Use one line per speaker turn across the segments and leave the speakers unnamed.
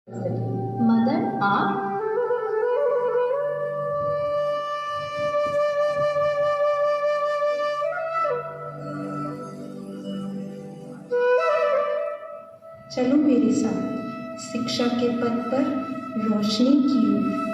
मदन आप
चलो मेरे साथ शिक्षा के पथ पर रोशनी की ओर।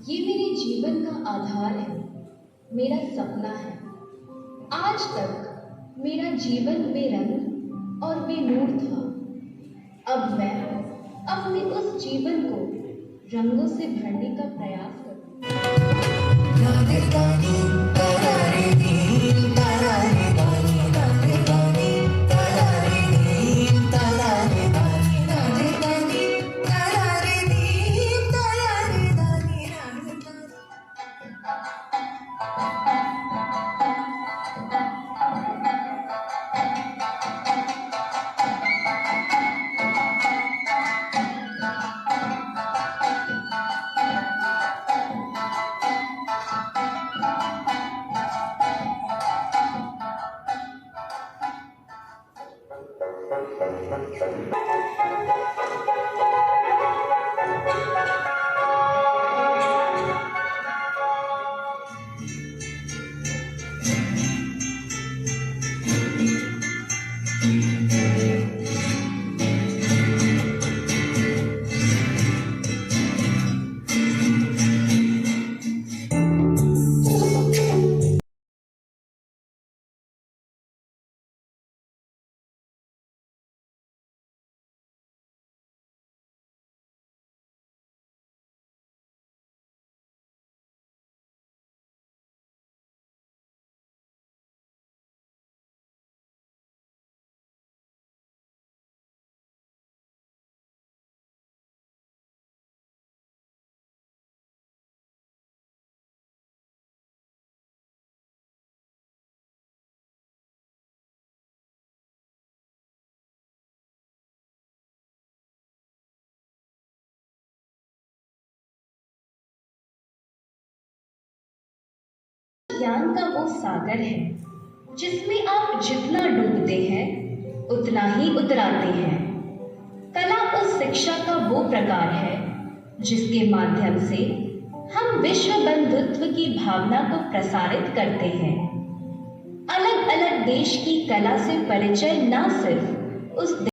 ये मेरे जीवन का आधार है, मेरा सपना है। आज तक मेरा जीवन बेरंग और बेनूर था। अब मैं अपने उस जीवन को रंगों से भरने का प्रयास करूं। ज्ञान का वो सागर है जिसमें आप जितना डूबते हैं उतना ही उतराते हैं। कला उस शिक्षा का वो प्रकार है जिसके माध्यम से हम विश्व बंधुत्व की भावना को प्रसारित करते हैं। अलग अलग देश की कला से परिचय न सिर्फ उस